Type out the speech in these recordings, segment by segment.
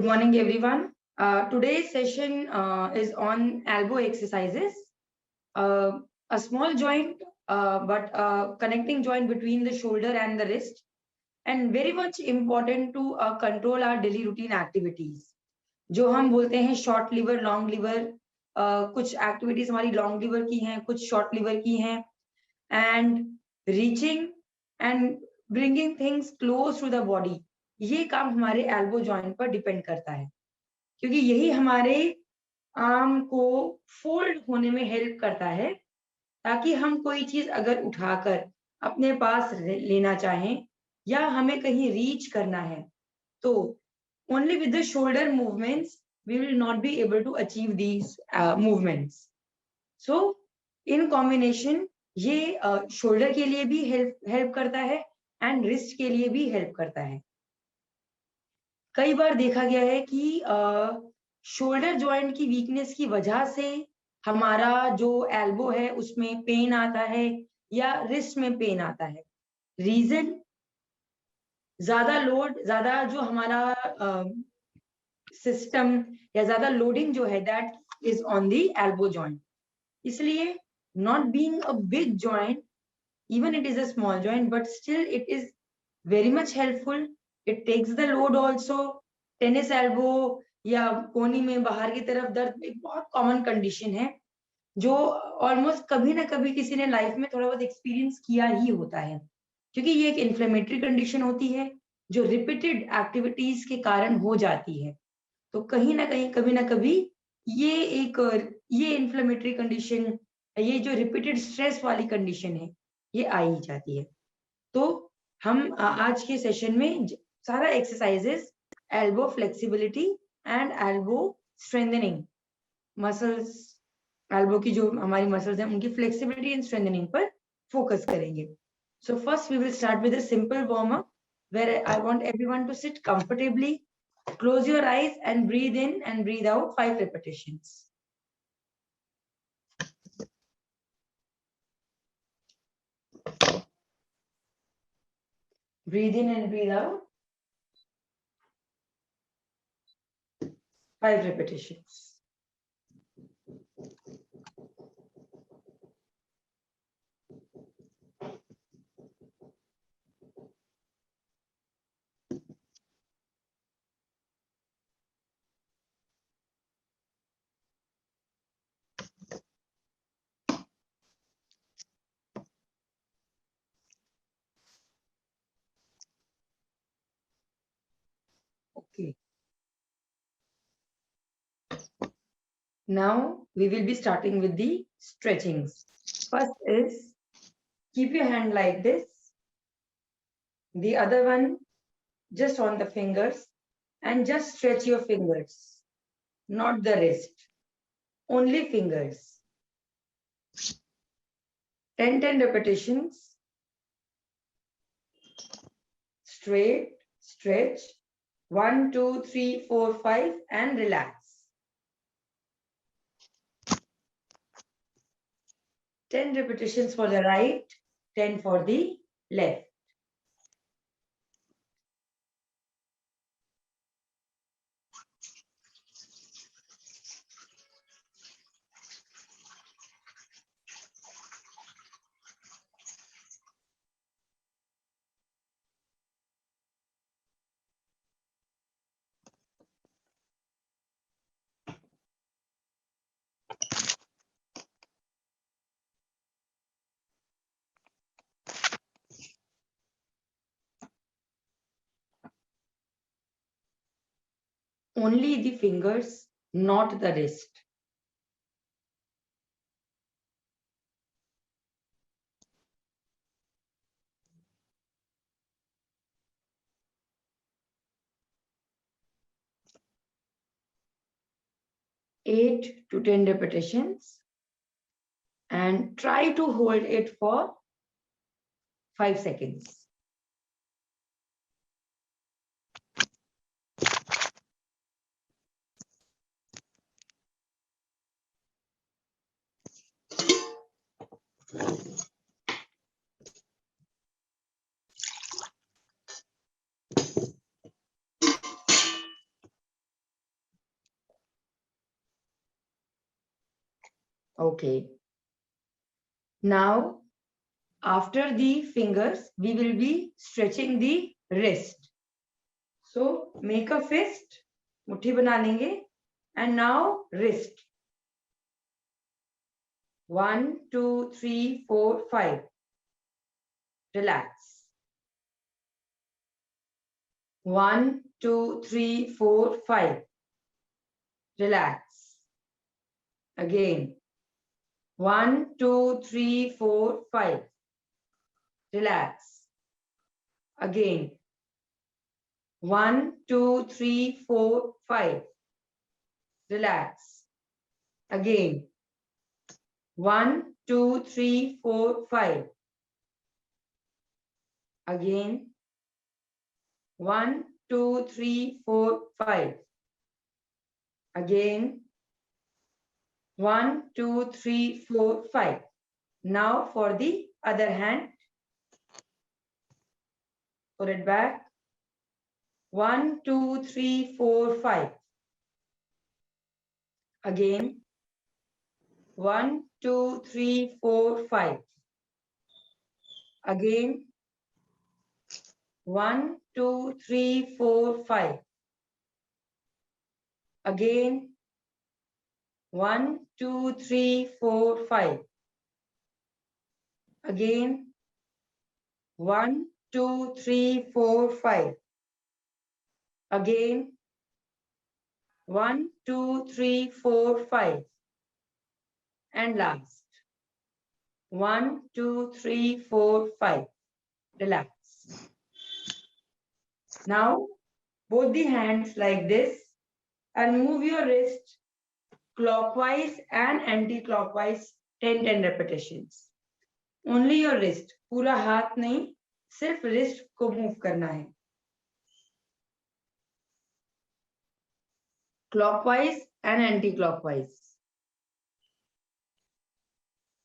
morning, everyone. Today's session is on elbow exercises. A small joint, but connecting joint between the shoulder and the wrist, and very much important to control our daily routine activities. जो हम बोलते हैं short lever, long lever, कुछ activities हमारी long lever की हैं, कुछ short lever की हैं, and reaching and bringing things close to the body, ये काम हमारे एल्बो जॉइंट पर डिपेंड करता है, क्योंकि यही हमारे आर्म को फोल्ड होने में हेल्प करता है, ताकि हम कोई चीज अगर उठाकर अपने पास लेना चाहें या हमें कहीं रीच करना है, तो only with the shoulder movements we will not be able to achieve these movements. So in combination ये शोल्डर के लिए भी हेल्प करता है एंड रिस्ट के लिए भी हेल्प करता है. कई बार देखा गया है कि शोल्डर जॉइंट की वीकनेस की वजह से हमारा जो एल्बो है उसमें पेन आता है या रिस्ट में पेन आता है. रीजन ज्यादा लोड, ज्यादा जो हमारा सिस्टम या ज्यादा लोडिंग जो है that is on the elbow joint. इसलिए not being a big joint, even it is a small joint, but still it is very much helpful. It takes the load also. Tennis elbow या कोहनी में बाहर की तरफ दर्द एक बहुत कॉमन कंडीशन है, जो ऑलमोस्ट कभी ना कभी किसी ने लाइफ में थोड़ा बहुत एक्सपीरियंस किया ही होता है, क्योंकि ये एक इन्फ्लेमेटरी कंडीशन होती है जो रिपीटेड एक्टिविटीज के कारण हो जाती है. तो कहीं ना कहीं कभी ना कभी ये इन्फ्लेमेटरी कंडीशन, ये जो रिपीटेड स्ट्रेस वाली कंडीशन है, ये आ ही जाती है. तो हम आज के सेशन में सारा exercises elbow flexibility and elbow strengthening, muscles, elbow की जो हमारी मसल्स हैं उनकी फ्लेक्सिबिलिटी एंड स्ट्रेंथनिंग पर फोकस करेंगे. So first we will start with a simple warm up where I want everyone to sit comfortably, close your eyes and breathe in and breathe out 5 repetitions. Breathe in and breathe out 5 repetitions. Okay. Now we will be starting with the stretchings. First is keep your hand like this, the other one just on the fingers, and just stretch your fingers, not the wrist, only fingers. 10 repetitions. Straight, stretch, 1, 2, 3, 4, 5, and relax. 10 repetitions for the right, 10 for the left. Only the fingers, not the wrist. Eight to 10 repetitions, and try to hold it for 5 seconds. Okay. Now, after the fingers, we will be stretching the wrist. So, make a fist, मुट्ठी बना लेंगे, and now wrist. 1, 2, 3, 4, 5. Relax. 1, 2, 3, 4, 5. Relax. Again. 1, 2, 3, 4, 5. Relax. Again. 1, 2, 3, 4, 5. Relax. Again. 1, 2, 3, 4, 5. Again. 1, 2, 3, 4, 5. Again. 1, 2, 3, 4, 5. Now for the other hand. Put it back. 1, 2, 3, 4, 5. Again. 1, 2, 3, 4, 5. Again. 1, 2, 3, 4, 5. Again. 1, 2, 3, 4, 5. Again. 1, 2, 3, 4, 5. Again. 1, 2, 3, 4, 5. And last. 1, 2, 3, 4, 5. Relax. Now, both the hands like this and move your wrist clockwise and anti-clockwise 10 repetitions. Only your wrist, पूरा हाथ नहीं, सिर्फ wrist को move करना है. Clockwise and anti-clockwise.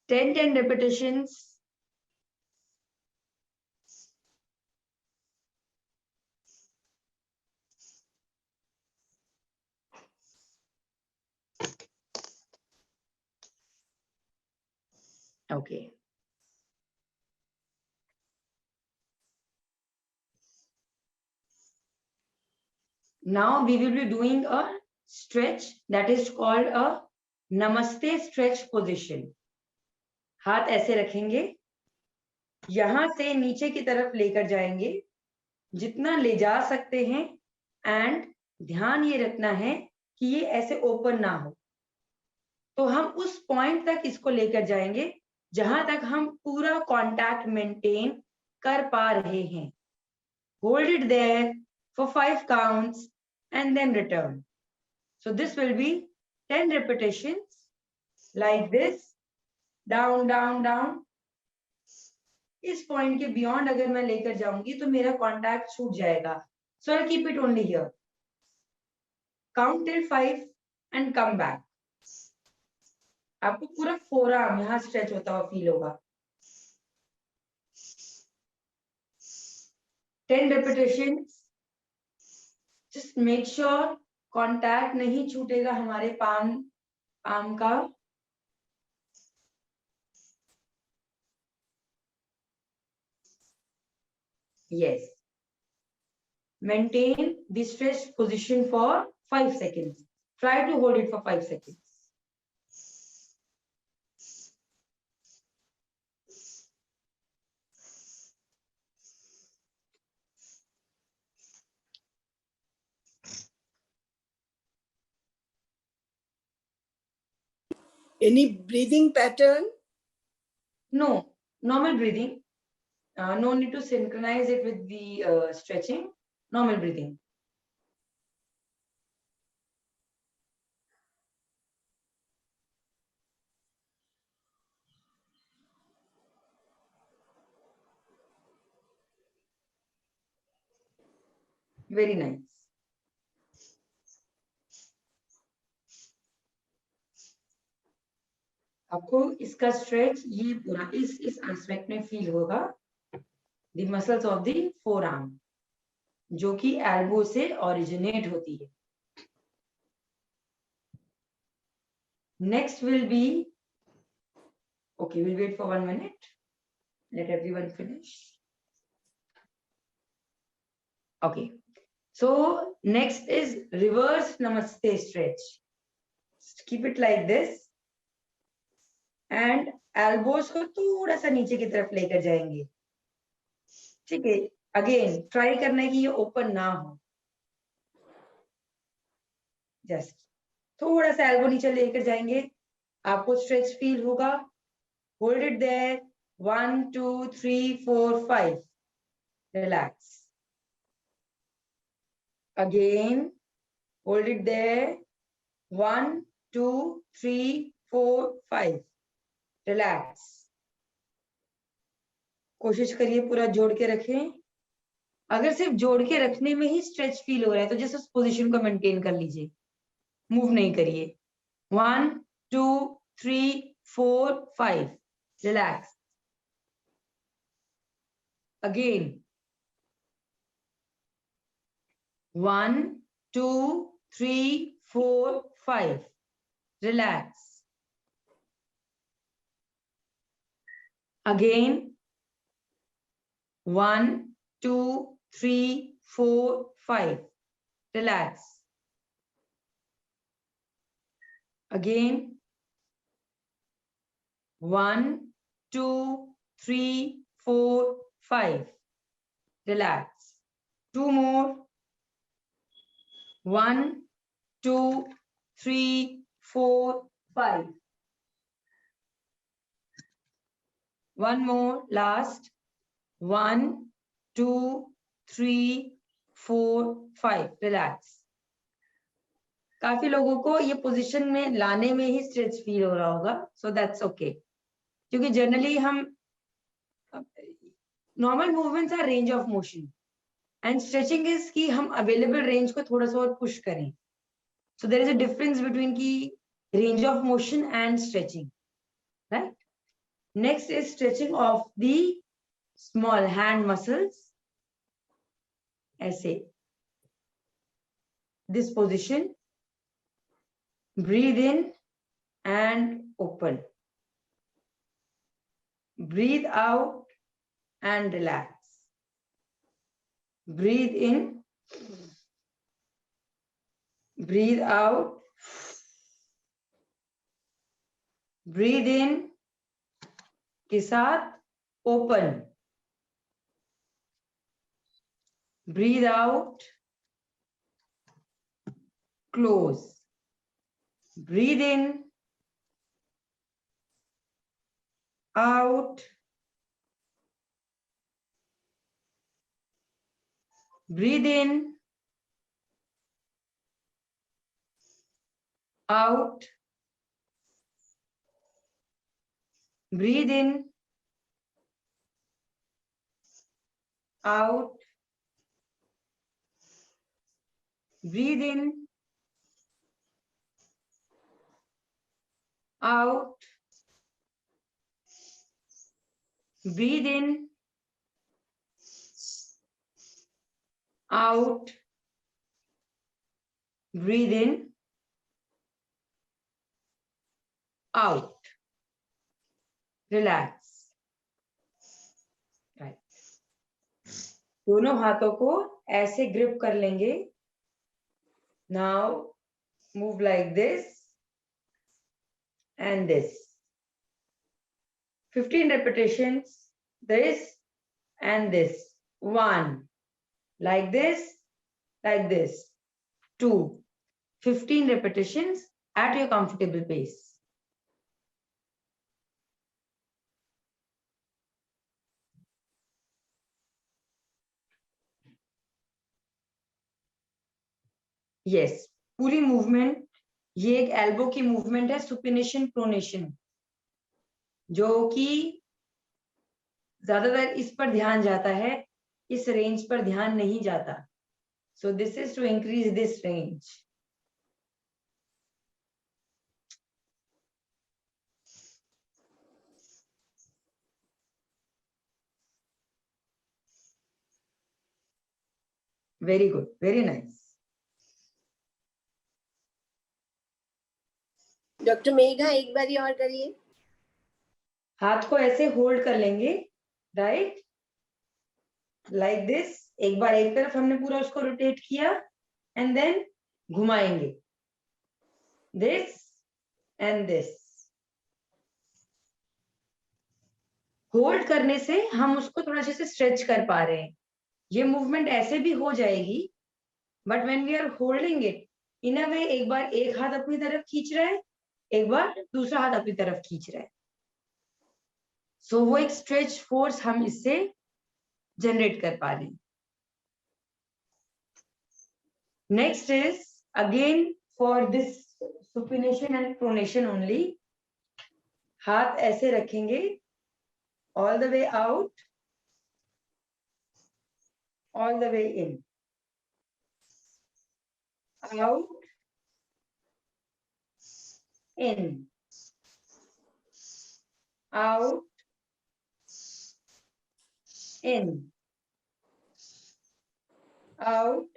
10 repetitions. Okay. Now we will be doing a stretch that is called a Namaste stretch position. हाथ ऐसे रखेंगे, यहां से नीचे की तरफ लेकर जाएंगे, जितना ले जा सकते हैं, एंड ध्यान ये रखना है कि ये ऐसे ओपन ना हो. तो हम उस पॉइंट तक इसको लेकर जाएंगे जहां तक हम पूरा कांटेक्ट मेंटेन कर पा रहे हैं. Hold it there for 5 counts and then return. So this will be 10 repetitions like this, down, down, down. इस पॉइंट के बियॉन्ड अगर मैं लेकर जाऊंगी तो मेरा कॉन्टैक्ट छूट जाएगा. So I'll keep it only here. Count till 5 and come back. आपको पूरा फोरआर्म यहाँ स्ट्रेच होता हुआ फील होगा. 10 repetitions. Just make sure contact नहीं छूटेगा हमारे पाम का. Yes. Maintain the stretched position for 5 seconds. Try to hold it for 5 seconds. Any breathing pattern? No, normal breathing. No need to synchronize it with the stretching. Normal breathing. Very nice. आपको इसका stretch ये पूरा इस aspect में feel होगा. The muscles of the forearm जो कि elbow से ओरिजिनेट होती है. Next will be Okay, we'll wait for 1 minute. Let everyone finish. Okay. So next is reverse namaste stretch. Just keep it like this. And elbows को थोड़ा सा नीचे की तरफ लेकर जाएंगे. ठीक है. Again, try करना है कि ये open ना हो. Just थोड़ा सा elbow नीचे लेकर जाएंगे. आपको stretch feel होगा. Hold it there. 1, 2, 3, 4, 5. Relax. Again, hold it there. 1, 2, 3, 4, 5. Relax. कोशिश करिए पूरा जोड़ के रखें. अगर सिर्फ जोड़ के रखने में ही स्ट्रेच फील हो रहा है तो जस्ट उस पोजीशन को मेंटेन कर लीजिए. मूव नहीं करिए. 1, 2, 3, 4, 5. Relax. Again. 1, 2, 3, 4, 5. Relax. Again. 1, 2, 3, 4, 5. Relax. Again. 1, 2, 3, 4, 5. Relax. 2 more. 1, 2, 3, 4, 5. One more. Last. 1, 2, 3, 4, 5. Relax. काफी लोगों को ये पोजीशन में लाने में ही स्ट्रेच फील हो रहा होगा. So that's okay. क्योंकि जनरली हम normal movements or range of motion and stretching is कि हम अवेलेबल रेंज को थोड़ा सा और पुश करें. So there is a difference between की range of motion and stretching, right? Next is stretching of the small hand muscles. ऐसे this position, breathe in and open, breathe out and relax. Breathe in, breathe out, breathe in के साथ open, breathe out, close, breathe in, out, breathe in, out, breathe in, out, breathe in, out, breathe in, out, breathe in, out. Relax. Right. दोनों हाथों को ऐसे grip कर लेंगे. Now move like this and this. 15 repetitions. This and this. 1. Like this, like this. 2. 15 repetitions at your comfortable pace. Yes, पूरी movement, ये एक elbow की मूवमेंट है, सुपिनेशन प्रोनेशन, जो कि ज्यादातर इस पर ध्यान जाता है, इस रेंज पर ध्यान नहीं जाता. So this is to increase this range. Very good, very nice. Doctor Megha एक बारी और करिए. हाथ को ऐसे होल्ड कर लेंगे, राइट, लाइक दिस। एक बार एक तरफ हमने पूरा उसको रोटेट किया एंड देन घुमाएंगे, दिस एंड दिस। होल्ड करने से हम उसको थोड़ा अच्छे से स्ट्रेच कर पा रहे हैं। ये मूवमेंट ऐसे भी हो जाएगी, but when we are holding it in a way, एक बार एक हाथ अपनी तरफ खींच रहा है, एक बार दूसरा हाथ अपनी तरफ खींच रहा है। सो वो एक स्ट्रेच फोर्स हम इससे जनरेट कर पा रहे हैं। Next is again for this supination and pronation only. हाथ ऐसे रखेंगे, all the way out, all the way in, out, in, out, in, out,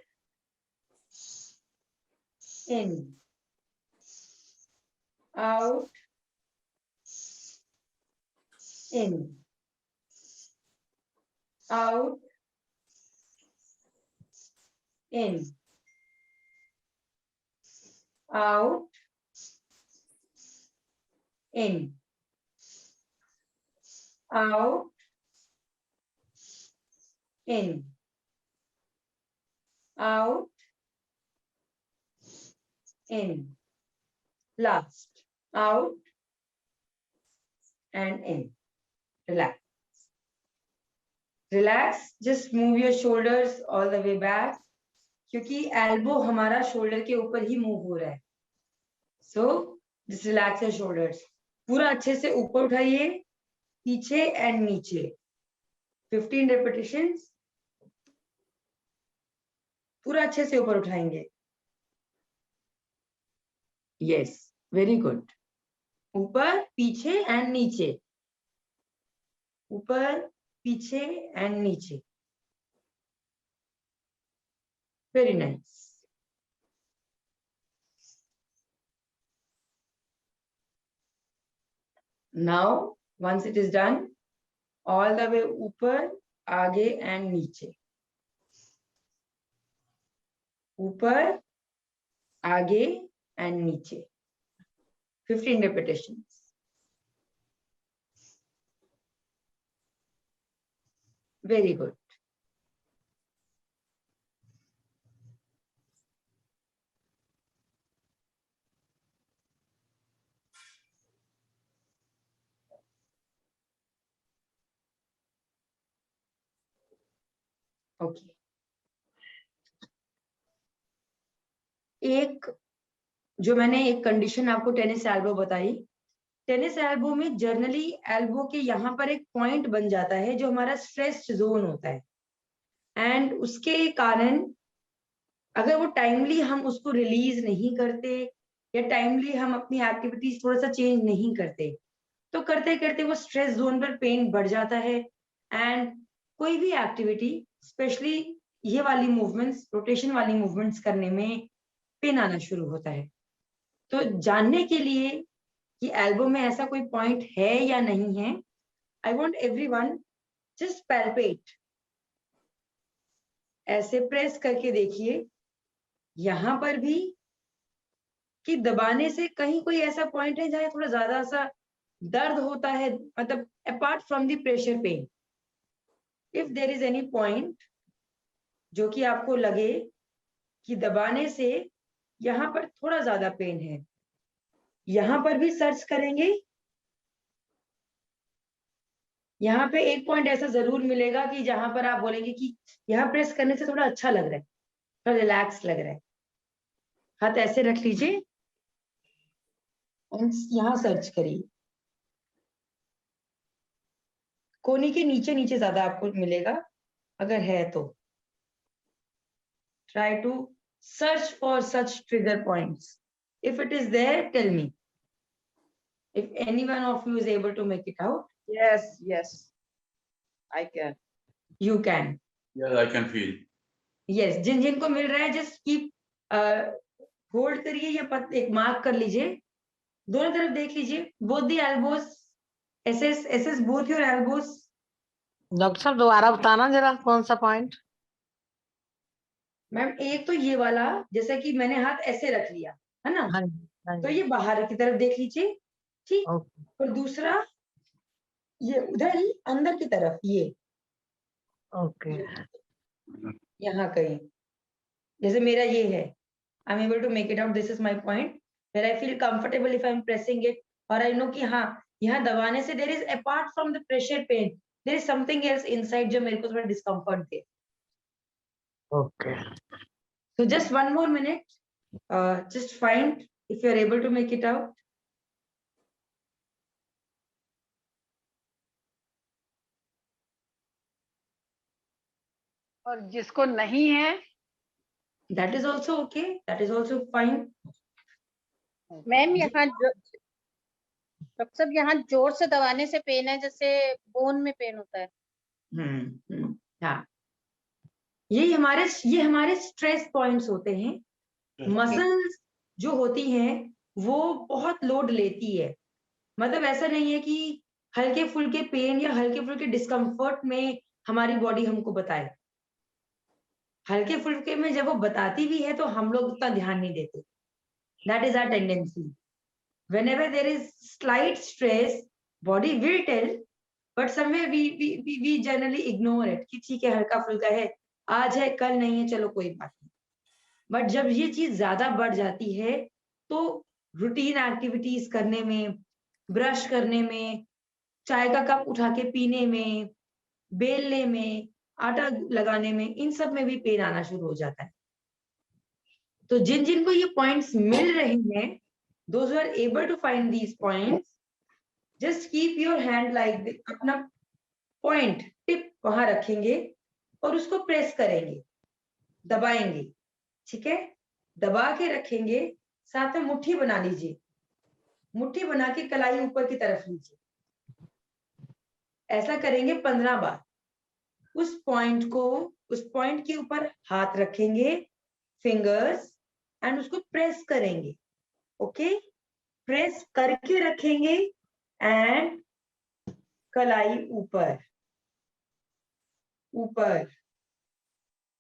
in, out, in, out, in, out, in, out, in, out, in, last, out and in. Relax. Relax, just move your shoulders all the way back, क्योंकि elbow हमारा shoulder के ऊपर ही move हो रहा है। So just relax your shoulders. पूरा अच्छे से ऊपर उठाइए, पीछे एंड नीचे, 15 रेपिटेशंस। पूरा अच्छे से ऊपर उठाएंगे। Yes, very good. ऊपर, पीछे एंड नीचे, ऊपर, पीछे एंड नीचे, very nice. Now once it is done, all the way ऊपर, आगे एंड नीचे, ऊपर, आगे एंड नीचे, 15 repetitions. Very good. Okay. एक जो मैंने एक कंडीशन आपको टेनिस एल्बो बताई, टेनिस एल्बो में जर्नली एल्बो के यहाँ पर एक पॉइंट बन जाता है जो हमारा स्ट्रेस जोन होता है, एंड उसके कारण अगर वो टाइमली हम उसको रिलीज नहीं करते या टाइमली हम अपनी एक्टिविटीज थोड़ा सा चेंज नहीं करते, तो करते करते वो स्ट्रेस जोन पर पेन बढ़ जाता है, एंड कोई भी एक्टिविटी, स्पेशली ये वाली मूवमेंट्स, रोटेशन वाली मूवमेंट्स करने में पेन आना शुरू होता है। तो जानने के लिए कि एल्बो में ऐसा कोई पॉइंट है या नहीं है, I want everyone just palpate, ऐसे प्रेस करके देखिए यहां पर भी कि दबाने से कहीं कोई ऐसा पॉइंट है जहां थोड़ा ज्यादा सा दर्द होता है, मतलब apart from the pressure pain, if there is any point जो कि आपको लगे कि दबाने से यहाँ पर थोड़ा ज्यादा पेन है, यहाँ पर भी सर्च करेंगे। यहाँ पे एक पॉइंट ऐसा जरूर मिलेगा कि जहां पर आप बोलेंगे कि यहाँ प्रेस करने से थोड़ा अच्छा लग रहा है, थोड़ा रिलैक्स लग रहा है। हाथ ऐसे रख लीजिए और यहाँ सर्च करिए, कोनी के नीचे नीचे ज्यादा आपको मिलेगा अगर है तो। Try to search for such trigger points, if it is there tell me, if any one of you is able to make it out. Yes, I can. You can. Yes, I can feel. Yes, जिन जिनको मिल रहा है just keep hold करिए या एक mark कर लीजिए, दोनों तरफ देख लीजिए, both the elbows SS both your elbows. Doctor साहब दोबारा बताना जरा कौन सा पॉइंट? मैम एक तो ये वाला, जैसे कि मैंने हाथ ऐसे रख लिया है ना, हाँ जी, हाँ तो जी, ये बाहर की तरफ देख लीजिए, ठीक। ओके, और दूसरा ये उधर ही अंदर की तरफ, ये ओके, यहाँ कहीं, जैसे मेरा ये है, I am able to make it out, this is my point where I feel comfortable if I am pressing it, और आई नो कि हाँ यहाँ दबाने से there is apart from the pressure pain there is something else inside जो मेरे को थोड़ा डिस्कम्फर्ट दे। Okay. So just one more minute. Just find if you are able to make it out. और जिसको नहीं है, That is also okay. That is also fine. Ma'am यहाँ डॉक्टर साहब यहाँ जोर से दबाने से पेन है, जैसे बोन में पेन होता है। हाँ, ये हमारे स्ट्रेस पॉइंट्स होते हैं। मसल्स जो होती हैं वो बहुत लोड लेती है, मतलब ऐसा नहीं है कि हल्के फुल्के पेन या हल्के फुल्के डिस्कम्फर्ट में हमारी बॉडी हमको बताए। हल्के फुल्के में जब वो बताती भी है तो हम लोग उतना ध्यान नहीं देते। That is our tendency. Whenever there is slight stress, body will tell, but somewhere we generally ignore it कि ठीक है हल्का फुल्का है, आज है कल नहीं है, चलो कोई बात नहीं। बट जब ये चीज ज्यादा बढ़ जाती है तो रूटीन एक्टिविटीज करने में, ब्रश करने में, चाय का कप उठा के पीने में, बेलने में, आटा लगाने में, इन सब में भी पेन आना शुरू हो जाता है। तो जिन जिन को ये पॉइंट्स मिल रहे हैं, those who are able to find these points, just keep your hand like this, अपना पॉइंट टिप वहां रखेंगे और उसको प्रेस करेंगे, दबाएंगे, ठीक है। दबा के रखेंगे, साथ में मुट्ठी बना लीजिए, मुट्ठी बना के कलाई ऊपर की तरफ लीजिए। ऐसा करेंगे 15 बार। उस पॉइंट के ऊपर हाथ रखेंगे, फिंगर्स, एंड उसको प्रेस करेंगे, ओके। प्रेस करके रखेंगे एंड कलाई ऊपर ऊपर।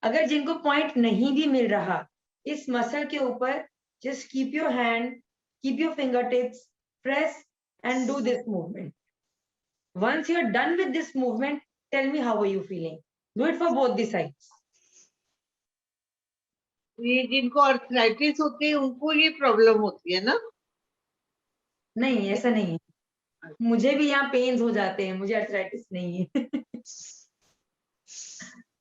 अगर जिनको पॉइंट नहीं भी मिल रहा इस मसल के ऊपर, just keep your hand, keep your finger tips, press and do this movement. Once you are done with this movement, tell me how are you feeling. Do it for both the sides. ये जिनको arthritis होती है उनको ये problem होती है ना? नहीं, ऐसा नहीं है, मुझे भी यहाँ पेन्स हो जाते हैं, मुझे आर्थराइटिस नहीं है।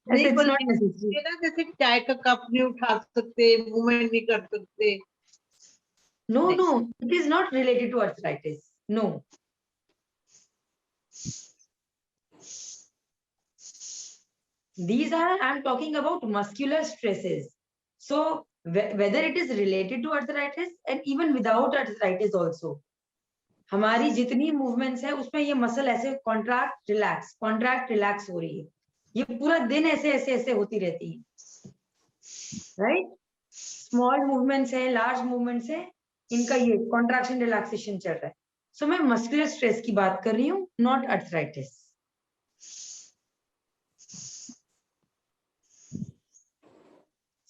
नहीं, it's not necessary. ये ना जैसे चाय का कप नहीं उठा सकते, मूवमेंट नहीं कर सकते। No, no, it is not related to arthritis. No. These are, I'm talking about muscular stresses. So whether it is related to arthritis and even without arthritis also, हमारी जितनी मूवमेंट्स है उसमें ये मसल ऐसे contract relax हो रही है, ये पूरा दिन ऐसे ऐसे ऐसे होती रहती है, राइट। स्मॉल मूवमेंट्स है, लार्ज मूवमेंट्स है, इनका ये कॉन्ट्रैक्शन रिलैक्सेशन चल रहा है। सो मैं मस्कुलर स्ट्रेस की बात कर रही हूँ, नॉट आर्थराइटिस।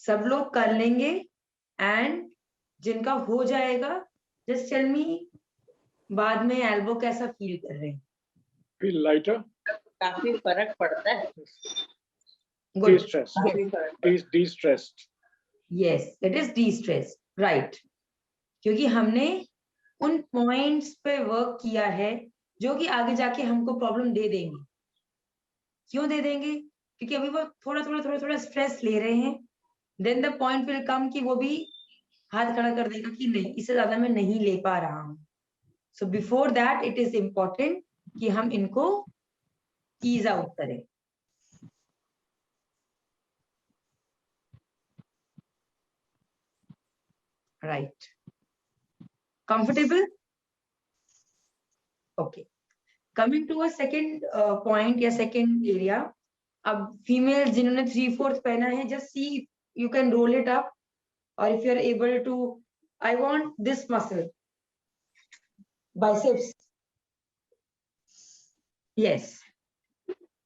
सब लोग कर लेंगे एंड जिनका हो जाएगा जस्ट टेल मी बाद में एल्बो कैसा फील कर रहे हैं। Feel lighter, काफी फर्क पड़ता है। Good, de-stressed, de-stressed. Yes it is D stress, right. क्योंकि हमने उन पॉइंट्स पे वर्क किया है जो कि आगे जाके हमको प्रॉब्लम दे देंगे। क्यों दे देंगे? क्योंकि अभी वो थोड़ा स्ट्रेस ले रहे हैं, then the point will come कि वो भी हाथ खड़ा कर देगा कि नहीं, इससे ज्यादा मैं नहीं ले पा रहा हूँ। So before that it is important कि हम इनको ईज आउट करें। Right, comfortable, okay. Coming to a second point या सेकेंड एरिया। अब फीमेल जिन्होंने 3/4 पहना है, just see you can roll it up, और if you are able to, I want this muscle, biceps, yes,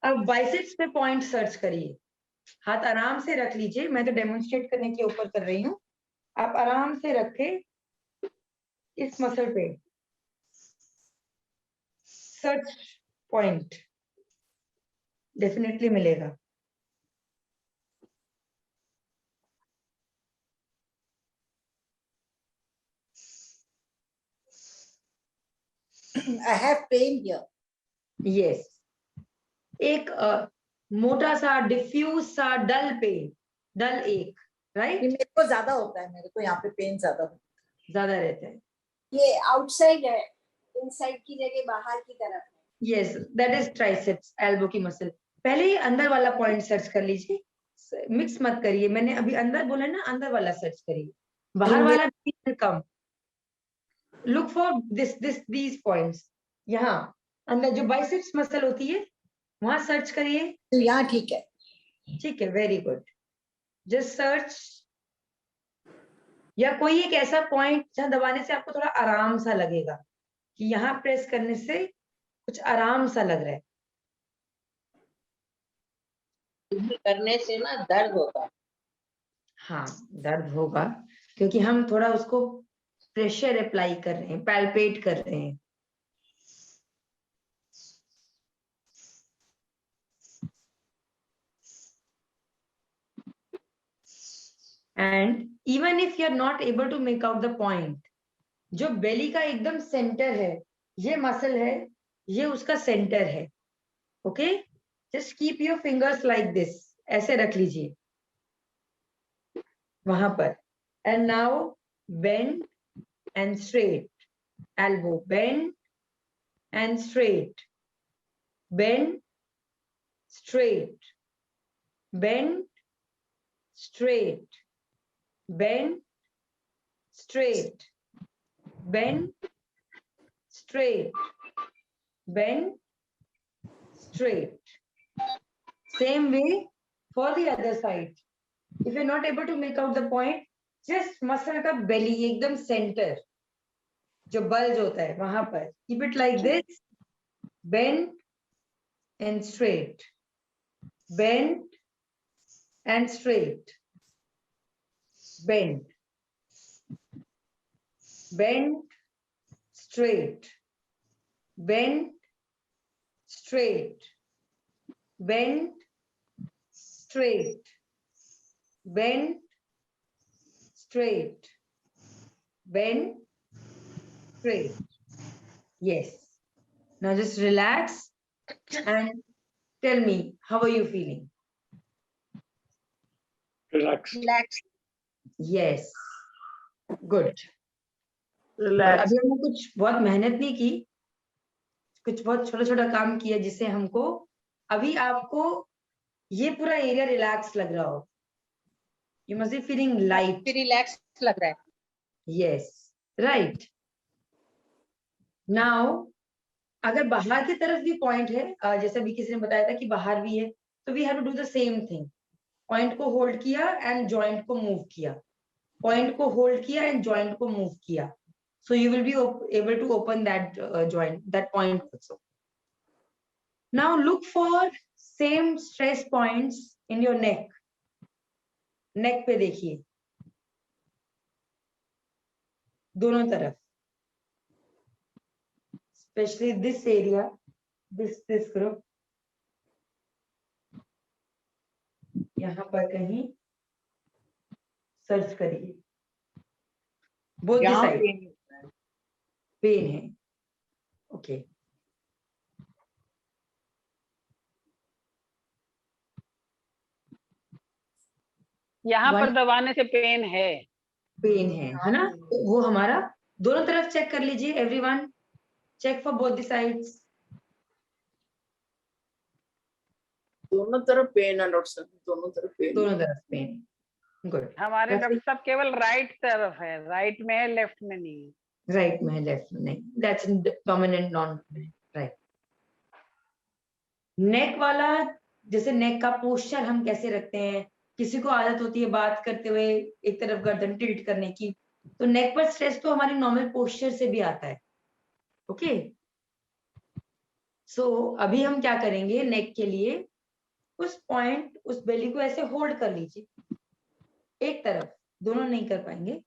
अब biceps पे point search करिए, हाथ आराम से रख लीजिए, मैं तो डेमोन्स्ट्रेट करने के ऊपर कर रही हूँ, आप आराम से रखे इस मसल पे सर्च पॉइंट डेफिनेटली मिलेगा। I have pain here. Yes, एक मोटा सा डिफ्यूज सा डल पेन, डल एक, ये राइट, मेरे को ज्यादा होता है, मेरे को यहाँ पे पेन ज्यादा होता ज्यादा रहता है। ये आउटसाइड है, इनसाइड की जगह बाहर की तरफ है। Yes, that is triceps, elbow की मसल। पहले ही अंदर वाला पॉइंट सर्च कर लीजिए, मिक्स मत करिए, मैंने अभी अंदर बोला ना, अंदर वाला सर्च करिए, बाहर वाला कम। लुक फॉर दीज पॉइंट्स, यहाँ अंदर जो बाइसेप्स मसल होती है वहां सर्च करिए। तो यहाँ ठीक है। ठीक है, वेरी गुड, जस्ट सर्च। या कोई एक ऐसा पॉइंट जहां दबाने से आपको थोड़ा आराम सा लगेगा, कि यहाँ प्रेस करने से कुछ आराम सा लग रहा है। करने से ना दर्द होता है। हाँ, दर्द होगा, क्योंकि हम थोड़ा उसको प्रेशर अप्लाई कर रहे हैं, पैल्पेट कर रहे हैं। And even if you are not able to make out the point, जो बेली का एकदम सेंटर है, ये मसल है, ये उसका सेंटर है। Okay, just keep your fingers like this, ऐसे रख लीजिए वहां पर। And now bend and straight, elbow bend and straight, bend straight, bend straight, bend straight, bend straight, bend straight. Same way for the other side. If you're not able to make out the point, just muscle का belly एकदम center, जो bulge होता है वहां पर, keep it like this, bend and straight, bend and straight, bend, bend straight, bend straight, bend straight, bend straight, bend straight. Yes. Now just relax and tell me, how are you feeling? Relax. Relax. Yes. Good. Relax. अभी हमने कुछ बहुत मेहनत नहीं की, कुछ बहुत छोटा छोटा काम किया, जिससे हमको अभी आपको ये पूरा एरिया रिलैक्स लग रहा हो। You must be feeling light. Relax लग रहा है। Yes, right. नाउ अगर बाहर की तरफ भी पॉइंट है, जैसे भी किसी ने बताया था कि बाहर भी है, तो we have to do the same thing. Point को होल्ड किया एंड जॉइंट को मूव किया, पॉइंट को होल्ड किया एंड जॉइंट को मूव किया, so you will be able to open that joint, that point also. Now look for same stress points in your neck. neck पे देखिए, दोनों तरफ, especially this area, this group, यहाँ पर कहीं सर्च करिए, both the side पेन है। Okay, यहाँ पर दबाने से पेन है ना? तो वो हमारा दोनों तरफ चेक कर लीजिए, everyone check for both the sides. दोनों तरफ पेन है डॉक्टर साहब, दोनों तरफ पेन। दोनों तरफ पेन, गुड। हमारे डॉक्टर साहब केवल राइट तरफ है, राइट में है, लेफ्ट में नहीं है। राइट में है, लेफ्ट में नहीं, दैट्स डोमिनेंट नॉन राइट। नेक वाला, जैसे नेक का पोस्चर हम कैसे रखते हैं, किसी को आदत होती है बात करते हुए एक तरफ गर्दन टिल्ट करने की, तो नेक पर स्ट्रेस तो हमारे नॉर्मल पोस्चर से भी आता है। ओके, सो अभी हम क्या करेंगे नेक के लिए, उस पॉइंट उस बेली को ऐसे होल्ड कर लीजिए एक तरफ, दोनों नहीं कर पाएंगे।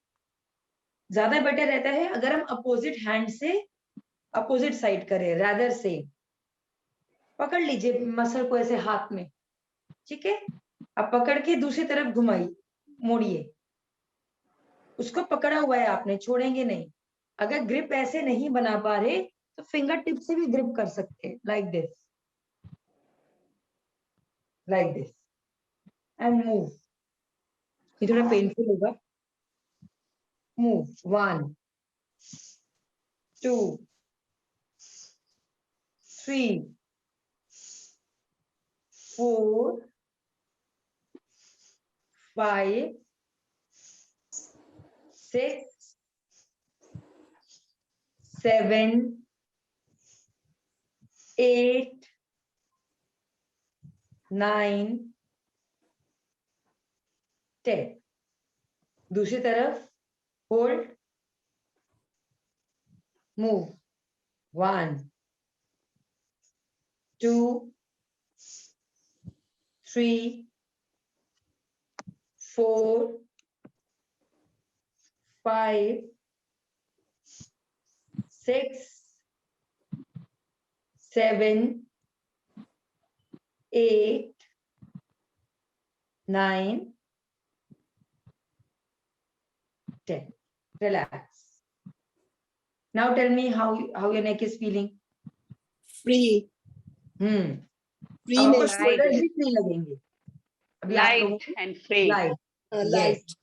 ज्यादा बेटर रहता है अगर हम अपोजिट हैंड से अपोजिट साइड करें, रादर से पकड़ लीजिए मसल को ऐसे हाथ में, ठीक है। अब पकड़ के दूसरी तरफ घुमाइए, मोड़िए, उसको पकड़ा हुआ है आपने, छोड़ेंगे नहीं। अगर ग्रिप ऐसे नहीं बना पा रहे तो फिंगर टिप से भी ग्रिप कर सकते हैं, like this, like this, and move. ये थोड़ा पेनफुल होगा। मूव, 1 2 3 4 5 6 7 8 9 10। दूसरी तरफ hold, move, 1 2 3 4 5 6 7 8 9 10. Relax. Now tell me how your neck is feeling. Free. अब आपको शोल्डर भी फ्री लगेंगे अभी आप लोगों Light and free. Light, Light.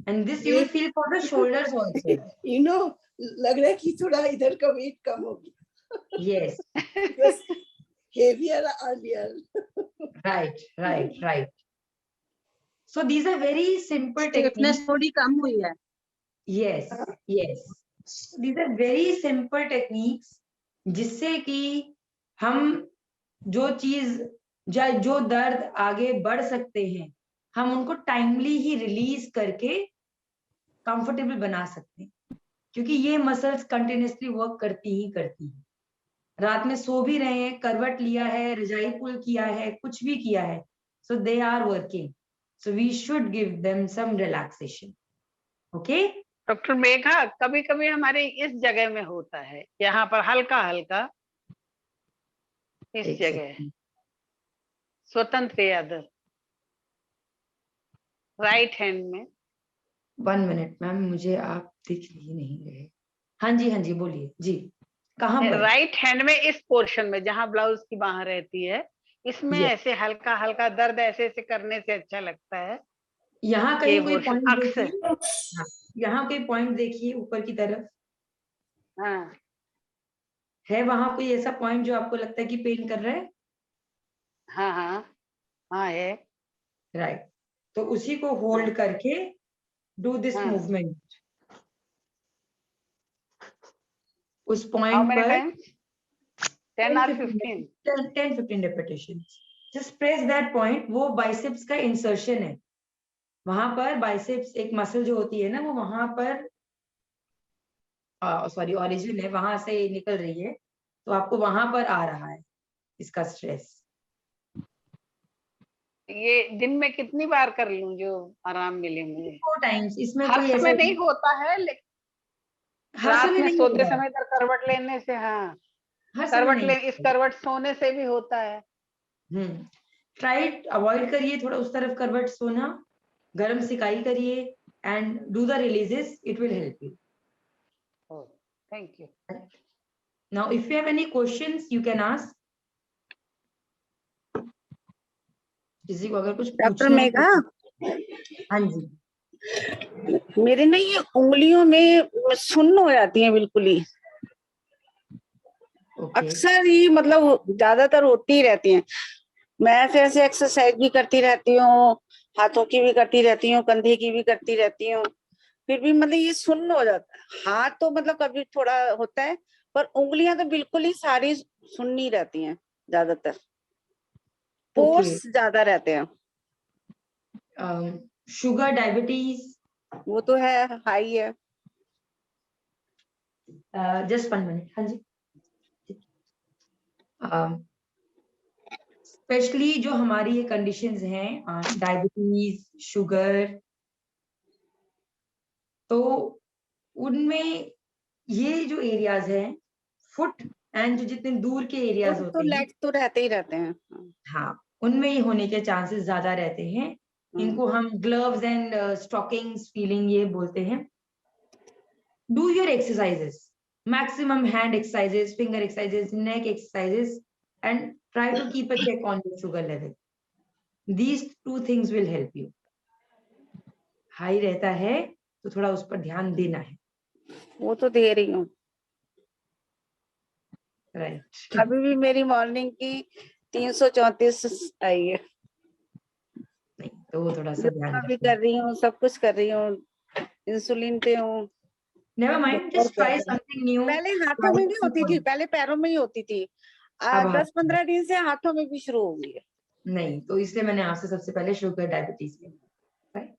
and this you will feel for the shoulders also. You know, लग रहा है कि थोड़ा इधर का वेट कम हो गया. Yes, Because heavier earlier. right. So these are very simple stiffness techniques. थोड़ी कम हुई है। Yes. These are very simple techniques जिससे कि हम जो चीज जो दर्द आगे बढ़ सकते हैं हम उनको टाइमली ही रिलीज करके कंफर्टेबल बना सकते हैं, क्योंकि ये मसल्स कंटिन्यूसली वर्क करती हैं। रात में सो भी रहे हैं, करवट लिया है, रजाई पुल किया है, कुछ भी किया है, so they are working, so we should give them some relaxation. Okay doctor Megha, कभी कभी हमारे इस जगह में होता है, यहाँ पर हल्का हल्का इस जगह, स्वतंत्र यादव, राइट हैंड में। 1 मिनट मैम, मुझे आप दिख ही नहीं रहे। हाँ जी बोलिए जी, कहाँ पर? राइट हैंड में इस पोर्शन में जहाँ ब्लाउज की बाह रहती है, इसमें Yes. ऐसे हल्का हल्का दर्द ऐसे ऐसे करने से अच्छा लगता है। यहाँ कहीं कोई portion पॉइंट अक्सर। देखिए, हाँ, यहाँ कोई पॉइंट देखिए ऊपर की तरफ, हाँ है वहां कोई ऐसा पॉइंट जो आपको लगता है कि पेन कर रहा है? हाँ है। राइट, तो उसी को होल्ड करके डू दिस हाँ। मूवमेंट उस How पॉइंट many पर times? 10 or 15? 10-15 repetition. Just press that point, वो बाइसेप्स का इंसर्शन है, वहां पर बाइसेप्स एक मसल जो होती है ना, वो वहां पर सॉरी ओरिजिन है, वहां से निकल रही है, तो आपको वहां पर आ रहा है इसका स्ट्रेस। ये दिन में कितनी बार कर लूं जो आराम मिले मुझे? 4 टाइम्स, इसमें हर कोई समय ऐसा नहीं होता है, लेकिन हर रात समय में नहीं सोते होगा, समय इधर करवट लेने से, हाँ हर समय करवट नहीं ले, इस होगा। करवट सोने से भी होता है। ट्राई अवॉइड करिए थोड़ा उस तरफ करवट सोना, गर्म सिकाई करिए and do the releases, it will help you. Thank you. Now if you have any questions you can ask. किसी को अगर कुछ डॉक्टर पूछना है मेघा, तो- हाँ जी, मेरे ना ये उंगलियों में सुन्न हो जाती है बिल्कुल ही, ओके अक्सर ही, मतलब ज्यादातर होती ही रहती हैं। मैं ऐसे ऐसे एक्सरसाइज भी करती रहती हूँ, हाथों की भी करती रहती हूँ, कंधे की भी करती रहती हूँ, फिर भी मतलब ये सुन्न हो जाता है। हाथ तो मतलब कभी थोड़ा होता है, पर उंगलियां तो बिल्कुल ही सारी सुन्नी रहती हैं ज्यादातर, पोर्स ज्यादा रहते हैं। Sugar, diabetes? वो तो है, हाई है। जस्ट 1 मिनट, हाँ जी। स्पेशली जो हमारी ये कंडीशंस हैं, डायबिटीज, शुगर, तो उनमें ये जो एरियाज हैं, फुट एंड जो जितने दूर के एरियाज तो होते हैं, लेग तो रहते ही रहते हैं। हाँ, उनमें ये होने के चांसेस ज्यादा रहते हैं। इनको हम ग्लव्स एंड स्टॉकिंग्स फीलिंग ये बोलते हैं। Do your exercises, maximum hand exercises, finger exercises, neck exercises, and try to keep a check on your sugar level. These 2 things will help you. High रहता है तो थोड़ा उस पर ध्यान देना है, वो तो दे रही हूँ। राइट? अभी भी मेरी मॉर्निंग की 334 आई है। नहीं तो वो थोड़ा सा ध्यान योगा भी रखना. कर रही हूँ, सब कुछ कर रही हूँ, इंसुलिन पे हूँ। Never mind, just try something new. पहले हाथों में नहीं होती थी, पहले पैरों में ही होती थी। अब 10-15 दिन से हाथों में भी शुरू हो गई है। नहीं, तो इसलिए मैंने आपसे सबसे पहले शुगर डायबिटीज के, right?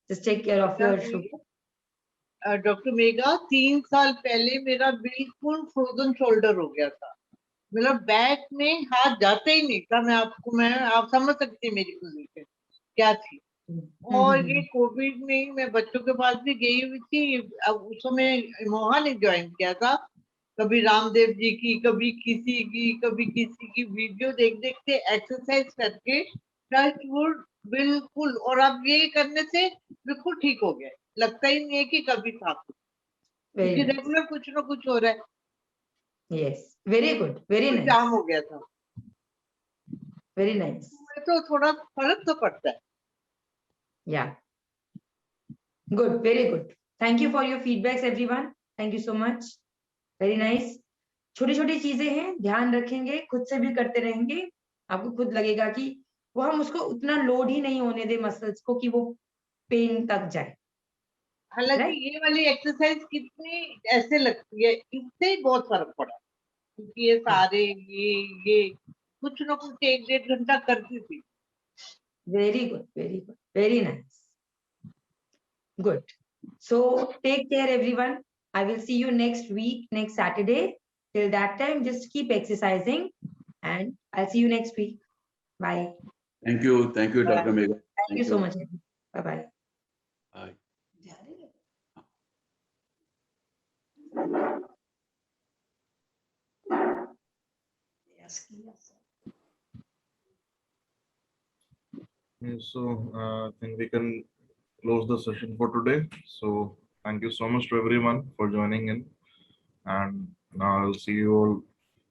Just take care of your sugar. Doctor Megha, 3 साल पहले मेरा बिल्कुल फ्रोजन शोल्डर हो गया था। मतलब बैक में हाथ जाते ही नहीं था। आप समझ सकती हैं मेरी पोजीशन क्या थी। और ये कोविड में मैं बच्चों के पास भी गई हुई थी। अब उस समय मोहा ने ज्वाइन किया था। कभी रामदेव जी की, कभी किसी की वीडियो देख देख के एक्सरसाइज करके टचवुड बिल्कुल, और अब ये करने से बिल्कुल ठीक हो गया। लगता ही नहीं है कि कभी था, क्योंकि रेगुलर कुछ ना कुछ हो रहा है। यस, वेरी गुड, वेरी जाम नाइस, हो गया था। Very nice. तो थोड़ा फर्क तो पड़ता है। Yeah. Good, very good. Thank you for your feedbacks, everyone. Thank you so much. Very nice. छोटी छोटी चीजें हैं, ध्यान रखेंगे, खुद से भी करते रहेंगे, आपको खुद लगेगा कि वो हम उसको उतना लोड ही नहीं होने दे मसल्स को कि वो पेन तक जाए. हालांकि ये वाली एक्सरसाइज कितनी ऐसे लगती है, इससे ही बहुत फर्क पड़ा। क्योंकि ये सारे ये कुछ ना कुछ 1-1.5 घंटा करती थी। Very good, very good, very nice. Good. So take care, everyone. I will see you next week, next Saturday. Till that time, just keep exercising, and I'll see you next week. Bye. Thank you, Dr. Megha. Thank you so much. Bye bye. Bye. So I think we can close the session for today. So thank you so much to everyone for joining in, and now I'll see you all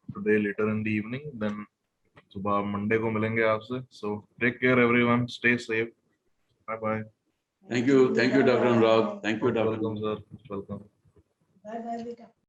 today later in the evening. Then सुबह Monday को मिलेंगे आपसे. So take care everyone. Stay safe. Bye bye. Thank you, Dr. Anurag. Thank you, Dr. Welcome, sir. Welcome. Bye bye, beta.